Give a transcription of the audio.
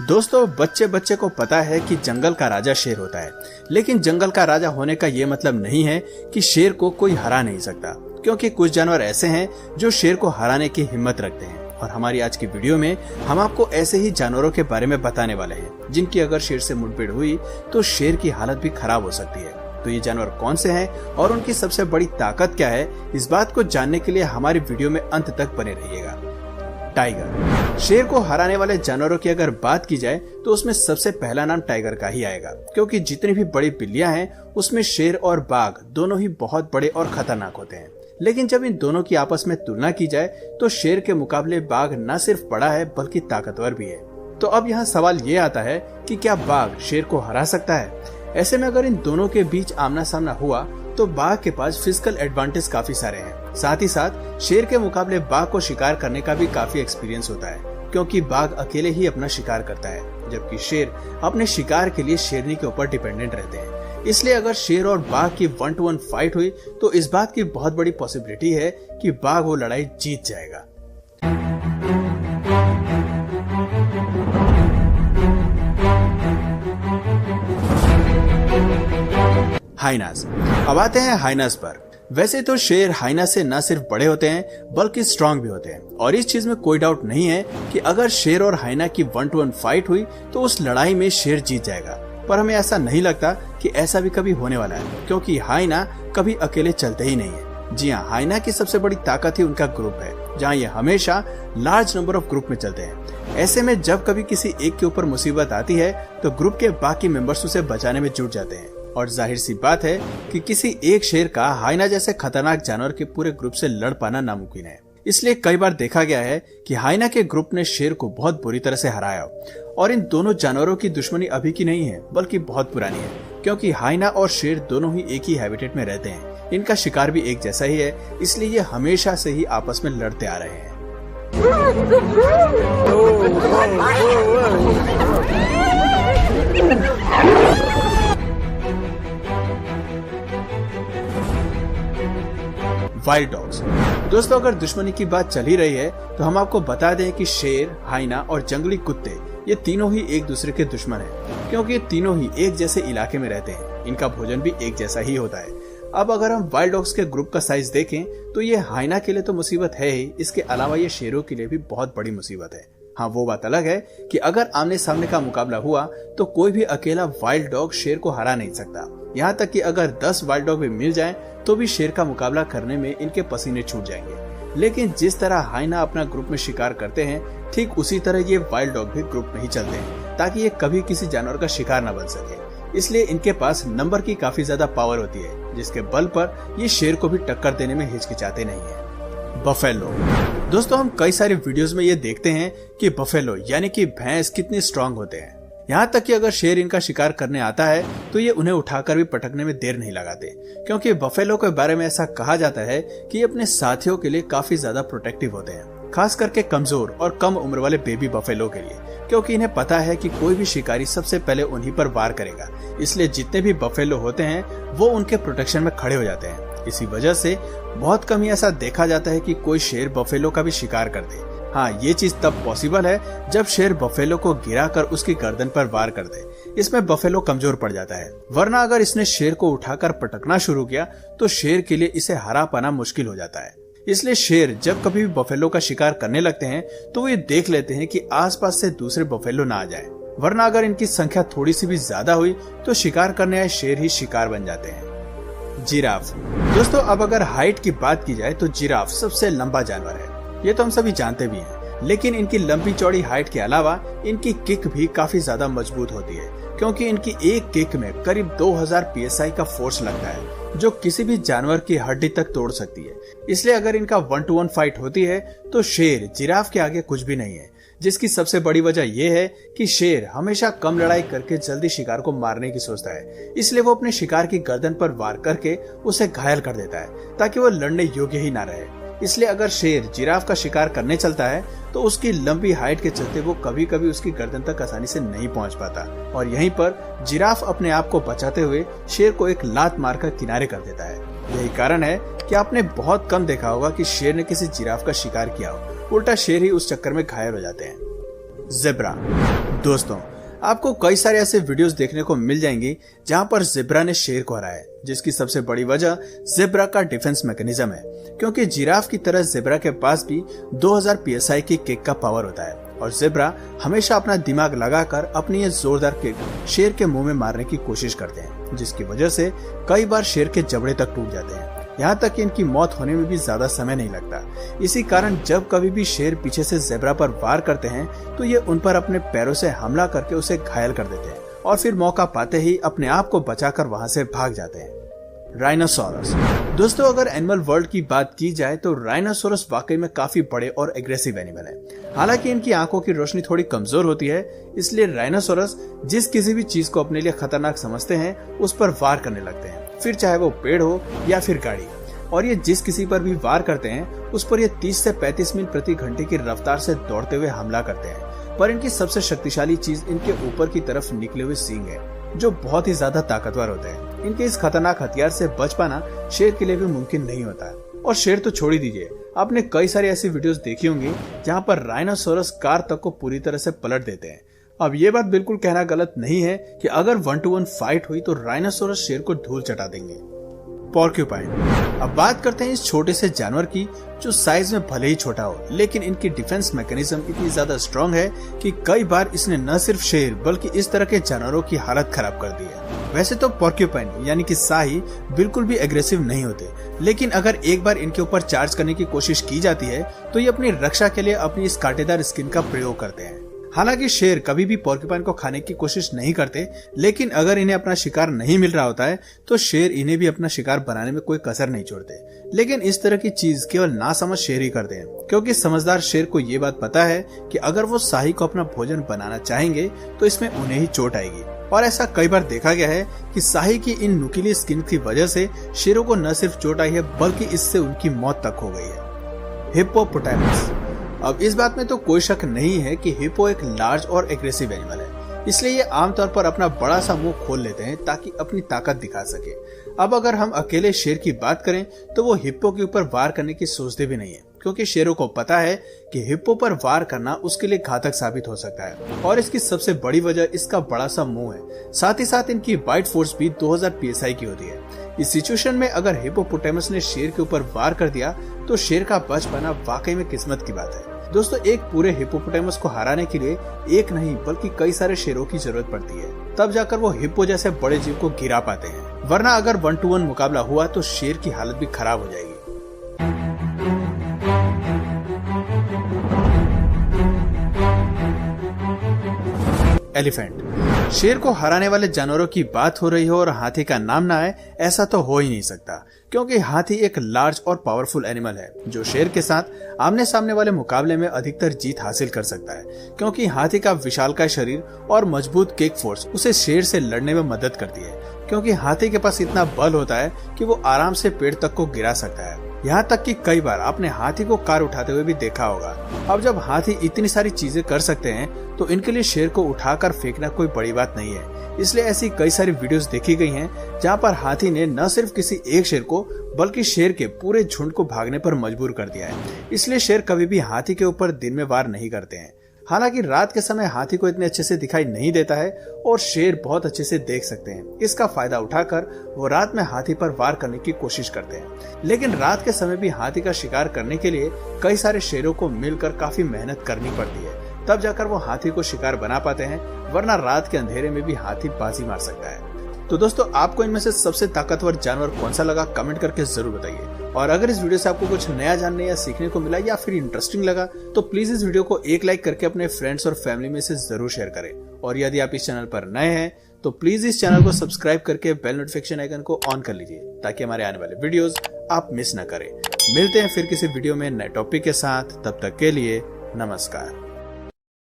दोस्तों बच्चे बच्चे को पता है कि जंगल का राजा शेर होता है, लेकिन जंगल का राजा होने का ये मतलब नहीं है कि शेर को कोई हरा नहीं सकता, क्योंकि कुछ जानवर ऐसे हैं जो शेर को हराने की हिम्मत रखते हैं। और हमारी आज की वीडियो में हम आपको ऐसे ही जानवरों के बारे में बताने वाले हैं जिनकी अगर शेर से मुठभेड़ हुई तो शेर की हालत भी खराब हो सकती है। तो ये जानवर कौन से हैं और उनकी सबसे बड़ी ताकत क्या है, इस बात को जानने के लिए हमारी वीडियो में अंत तक बने रहिएगा। टाइगर। शेर को हराने वाले जानवरों की अगर बात की जाए तो उसमें सबसे पहला नाम टाइगर का ही आएगा, क्योंकि जितनी भी बड़ी बिल्लियां हैं उसमें शेर और बाघ दोनों ही बहुत बड़े और खतरनाक होते हैं। लेकिन जब इन दोनों की आपस में तुलना की जाए तो शेर के मुकाबले बाघ न सिर्फ बड़ा है बल्कि ताकतवर भी है। तो अब यहाँ सवाल ये आता है कि क्या बाघ शेर को हरा सकता है? ऐसे में अगर इन दोनों के बीच आमना सामना हुआ तो बाघ के पास फिजिकल एडवांटेज काफी सारे हैं। साथ ही साथ शेर के मुकाबले बाघ को शिकार करने का भी काफी एक्सपीरियंस होता है, क्योंकि बाघ अकेले ही अपना शिकार करता है, जबकि शेर अपने शिकार के लिए शेरनी के ऊपर डिपेंडेंट रहते हैं। इसलिए अगर शेर और बाघ की 1-to-1 फाइट हुई तो इस बात की बहुत बड़ी पॉसिबिलिटी है कि बाघ वो लड़ाई जीत जाएगा। हाइनास। अब आते हैं हाइनास पर। वैसे तो शेर हाइना से न सिर्फ बड़े होते हैं बल्कि स्ट्रांग भी होते हैं, और इस चीज में कोई डाउट नहीं है कि अगर शेर और हाइना की 1-to-1 फाइट हुई तो उस लड़ाई में शेर जीत जाएगा। पर हमें ऐसा नहीं लगता कि ऐसा भी कभी होने वाला है, क्योंकि हाइना कभी अकेले चलते ही नहीं है। जी हाँ, हाइना की सबसे बड़ी ताकत ही उनका ग्रुप है, जहाँ ये हमेशा लार्ज नंबर ऑफ ग्रुप में चलते हैं। ऐसे में जब कभी किसी एक के ऊपर मुसीबत आती है तो ग्रुप के बाकी मेंबर्स उसे बचाने में जुट जाते हैं। और जाहिर सी बात है कि किसी एक शेर का हाइना जैसे खतरनाक जानवर के पूरे ग्रुप से लड़ पाना नामुमकिन है। इसलिए कई बार देखा गया है कि हाइना के ग्रुप ने शेर को बहुत बुरी तरह से हराया। और इन दोनों जानवरों की दुश्मनी अभी की नहीं है बल्कि बहुत पुरानी है, क्योंकि हाइना और शेर दोनों ही एक ही हैबिटेट में रहते हैं। इनका शिकार भी एक जैसा ही है, इसलिए ये हमेशा से ही आपस में लड़ते आ रहे हैं। Wild dogs. दोस्तों अगर दुश्मनी की बात चल ही रही है तो हम आपको बता दें कि शेर, हाइना और जंगली कुत्ते ये तीनों ही एक दूसरे के दुश्मन हैं, क्योंकि ये तीनों ही एक जैसे इलाके में रहते हैं। इनका भोजन भी एक जैसा ही होता है। अब अगर हम वाइल्ड डॉग्स के ग्रुप का साइज देखें तो ये हाइना के लिए तो मुसीबत है ही, इसके अलावा ये शेरों के लिए भी बहुत बड़ी मुसीबत है। हाँ, वो बात अलग है कि अगर आमने सामने का मुकाबला हुआ तो कोई भी अकेला वाइल्ड डॉग शेर को हरा नहीं सकता। यहाँ तक कि अगर 10 वाइल्ड डॉग भी मिल जाएं तो भी शेर का मुकाबला करने में इनके पसीने छूट जाएंगे। लेकिन जिस तरह हाइना अपना ग्रुप में शिकार करते हैं, ठीक उसी तरह ये वाइल्ड डॉग भी ग्रुप में ही चलते हैं, ताकि ये कभी किसी जानवर का शिकार न बन सके। इसलिए इनके पास नंबर की काफी ज्यादा पावर होती है, जिसके बल पर ये शेर को भी टक्कर देने में हिचकिचाते नहीं है। बफेलो। दोस्तों हम कई सारे वीडियोस में ये देखते हैं कि बफेलो यानी कि भैंस कितनी स्ट्रांग होते हैं। यहाँ तक कि अगर शेर इनका शिकार करने आता है तो ये उन्हें उठाकर भी पटकने में देर नहीं लगाते, क्योंकि बफेलो के बारे में ऐसा कहा जाता है कि ये अपने साथियों के लिए काफी ज्यादा प्रोटेक्टिव होते हैं, खास करके कमजोर और कम उम्र वाले बेबी बफेलो के लिए, क्योंकि इन्हें पता है कि कोई भी शिकारी सबसे पहले उन्हीं पर वार करेगा। इसलिए जितने भी बफेलो होते हैं वो उनके प्रोटेक्शन में खड़े हो जाते हैं। इसी वजह से बहुत कम ही ऐसा देखा जाता है कि कोई शेर बफेलो का भी शिकार कर दे। हाँ, ये चीज तब पॉसिबल है जब शेर बफेलो को गिराकर उसकी गर्दन पर वार कर दे। इसमें बफेलो कमजोर पड़ जाता है, वरना अगर इसने शेर को उठाकर पटकना शुरू किया तो शेर के लिए इसे हरा पाना मुश्किल हो जाता है। इसलिए शेर जब कभी भी बफेलो का शिकार करने लगते हैं तो वो ये देख लेते हैं कि आसपास से दूसरे बफेलो ना आ जाए, वरना अगर इनकी संख्या थोड़ी सी भी ज्यादा हुई तो शिकार करने आए शेर ही शिकार बन जाते हैं। जिराफ। दोस्तों अब अगर हाइट की बात की जाए तो जिराफ सबसे लंबा जानवर है, ये तो हम सभी जानते भी हैं। लेकिन इनकी लंबी चौड़ी हाइट के अलावा इनकी किक भी काफी ज्यादा मजबूत होती है, क्योंकि इनकी एक किक में करीब 2000 PSI का फोर्स लगता है, जो किसी भी जानवर की हड्डी तक तोड़ सकती है। इसलिए अगर इनका 1-to-1 फाइट होती है तो शेर जिराफ के आगे कुछ भी नहीं है, जिसकी सबसे बड़ी वजह यह है कि शेर हमेशा कम लड़ाई करके जल्दी शिकार को मारने की सोचता है। इसलिए वो अपने शिकार की गर्दन पर वार करके उसे घायल कर देता है, ताकि वो लड़ने योग्य ही ना रहे। इसलिए अगर शेर जिराफ का शिकार करने चलता है तो उसकी लंबी हाइट के चलते वो कभी कभी उसकी गर्दन तक आसानी से नहीं पहुंच पाता, और यहीं पर जिराफ अपने आप को बचाते हुए शेर को एक लात मारकर किनारे कर देता है। यही कारण है कि आपने बहुत कम देखा होगा कि शेर ने किसी जिराफ का शिकार किया हो, उल्टा शेर ही उस चक्कर में घायल हो जाते हैं। जेब्रा। दोस्तों, आपको कई सारे ऐसे वीडियोस देखने को मिल जाएंगे जहां पर जेब्रा ने शेर को हराया है, जिसकी सबसे बड़ी वजह जेब्रा का डिफेंस मैकेनिज्म है, क्योंकि जिराफ की तरह जेब्रा के पास भी 2000 psi की किक का पावर होता है और जेब्रा हमेशा अपना दिमाग लगाकर अपनी ये जोरदार किक शेर के मुंह में मारने की कोशिश करते हैं, जिसकी वजह से कई बार शेर के जबड़े तक टूट जाते हैं। यहाँ तक कि इनकी मौत होने में भी ज्यादा समय नहीं लगता। इसी कारण जब कभी भी शेर पीछे से जेब्रा पर वार करते हैं तो ये उन पर अपने पैरों से हमला करके उसे घायल कर देते हैं और फिर मौका पाते ही अपने आप को बचाकर वहां से भाग जाते हैं। राइनोसोरस। दोस्तों, अगर एनिमल वर्ल्ड की बात की जाए तो राइनोसोरस वाकई में काफी बड़े और एग्रेसिव एनिमल है। हालांकि इनकी आंखों की रोशनी थोड़ी कमजोर होती है, इसलिए राइनोसोरस जिस किसी भी चीज को अपने लिए खतरनाक समझते हैं उस पर वार करने लगते हैं, फिर चाहे वो पेड़ हो या फिर गाड़ी। और ये जिस किसी पर भी वार करते हैं उस पर ये 30 से 35 मील प्रति घंटे की रफ्तार से दौड़ते हुए हमला करते हैं। पर इनकी सबसे शक्तिशाली चीज इनके ऊपर की तरफ निकले हुए सींग है, जो बहुत ही ज्यादा ताकतवर होते हैं। इनके इस खतरनाक हथियार से बच पाना शेर के लिए भी मुमकिन नहीं होता है। और शेर तो छोड़ ही दीजिए, आपने कई सारी ऐसी वीडियोस देखी होंगी जहां पर राइनोसोरस कार तक को पूरी तरह से पलट देते हैं। अब ये बात बिल्कुल कहना गलत नहीं है कि अगर 1-to-1 फाइट हुई तो राइनोसोरस शेर को धूल चटा देंगे। पोर्क्यूपाइन। अब बात करते हैं इस छोटे से जानवर की, जो साइज में भले ही छोटा हो, लेकिन इनकी डिफेंस मैकेनिज्म इतनी ज्यादा स्ट्रॉन्ग है कि कई बार इसने न सिर्फ शेर बल्कि इस तरह के जानवरों की हालत खराब कर दी है। वैसे तो पोर्क्यूपाइन यानी कि शाही बिल्कुल भी एग्रेसिव नहीं होते, लेकिन अगर एक बार इनके ऊपर चार्ज करने की कोशिश की जाती है तो ये अपनी रक्षा के लिए अपनी इस कांटेदार स्किन का प्रयोग करते हैं। हालांकि शेर कभी भी पोर्क्यूपाइन को खाने की कोशिश नहीं करते, लेकिन अगर इन्हें अपना शिकार नहीं मिल रहा होता है तो शेर इन्हें भी अपना शिकार बनाने में कोई कसर नहीं छोड़ते। लेकिन इस तरह की चीज केवल नासमझ शेर ही करते हैं, क्योंकि समझदार शेर को ये बात पता है कि अगर वो शाही को अपना भोजन बनाना चाहेंगे तो इसमें उन्हें ही चोट आएगी। और ऐसा कई बार देखा गया है कि शाही की इन नुकीली स्किन की वजह से शेरों को न सिर्फ चोट आई है बल्कि इससे उनकी मौत तक हो गई है। हिप्पोपोटामस। अब इस बात में तो कोई शक नहीं है कि हिप्पो एक लार्ज और एग्रेसिव एनिमल है, इसलिए ये आमतौर पर अपना बड़ा सा मुंह खोल लेते हैं ताकि अपनी ताकत दिखा सके। अब अगर हम अकेले शेर की बात करें तो वो हिप्पो के ऊपर वार करने की सोचते भी नहीं है, क्योंकि शेरों को पता है कि हिप्पो पर वार करना उसके लिए घातक साबित हो सकता है। और इसकी सबसे बड़ी वजह इसका बड़ा सा मुंह है, साथ ही साथ इनकी बाइट फोर्स भी 2000 psi की होती है। इस सिचुएशन में अगर हिप्पोपोटामस ने शेर के ऊपर वार कर दिया तो शेर का बच पाना वाकई में किस्मत की बात है। दोस्तों, एक पूरे हिप्पोपोटामस को हराने के लिए एक नहीं बल्कि कई सारे शेरों की जरूरत पड़ती है, तब जाकर वो हिप्पो जैसे बड़े जीव को गिरा पाते हैं। वरना अगर 1-to-1 मुकाबला हुआ तो शेर की हालत भी खराब हो जाएगी। एलिफेंट। शेर को हराने वाले जानवरों की बात हो रही हो और हाथी का नाम ना आए, ऐसा तो हो ही नहीं सकता, क्योंकि हाथी एक लार्ज और पावरफुल एनिमल है जो शेर के साथ आमने सामने वाले मुकाबले में अधिकतर जीत हासिल कर सकता है, क्योंकि हाथी का विशालकाय शरीर और मजबूत किक फोर्स उसे शेर से लड़ने में मदद करती है, क्योंकि हाथी के पास इतना बल होता है कि वो आराम से पेड़ तक को गिरा सकता है। यहाँ तक कि कई बार आपने हाथी को कार उठाते हुए भी देखा होगा। अब जब हाथी इतनी सारी चीजें कर सकते हैं तो इनके लिए शेर को उठाकर फेंकना कोई बड़ी बात नहीं है। इसलिए ऐसी कई सारी वीडियोस देखी गई हैं जहाँ पर हाथी ने न सिर्फ किसी एक शेर को बल्कि शेर के पूरे झुंड को भागने पर मजबूर कर दिया है। इसलिए शेर कभी भी हाथी के ऊपर दिन में वार नहीं करते हैं। हालांकि रात के समय हाथी को इतने अच्छे से दिखाई नहीं देता है और शेर बहुत अच्छे से देख सकते हैं। इसका फायदा उठाकर वो रात में हाथी पर वार करने की कोशिश करते हैं। लेकिन रात के समय भी हाथी का शिकार करने के लिए कई सारे शेरों को मिलकर काफी मेहनत करनी पड़ती है, तब जाकर वो हाथी को शिकार बना पाते हैं, वरना रात के अंधेरे में भी हाथी बाजी मार सकता है। तो दोस्तों, आपको इनमें से सबसे ताकतवर जानवर कौन सा लगा कमेंट करके जरूर बताइए। और अगर इस वीडियो से आपको कुछ नया जानने या सीखने को मिला या फिर इंटरेस्टिंग लगा तो प्लीज इस वीडियो को एक लाइक करके अपने फ्रेंड्स और फैमिली में से जरूर शेयर करें। और यदि आप इस चैनल पर नए हैं तो प्लीज इस चैनल को सब्सक्राइब करके बेल नोटिफिकेशन आइकन को ऑन कर लीजिए, ताकि हमारे आने वाले वीडियोस आप मिस न करें। मिलते हैं फिर किसी वीडियो में नए टॉपिक के साथ, तब तक के लिए नमस्कार।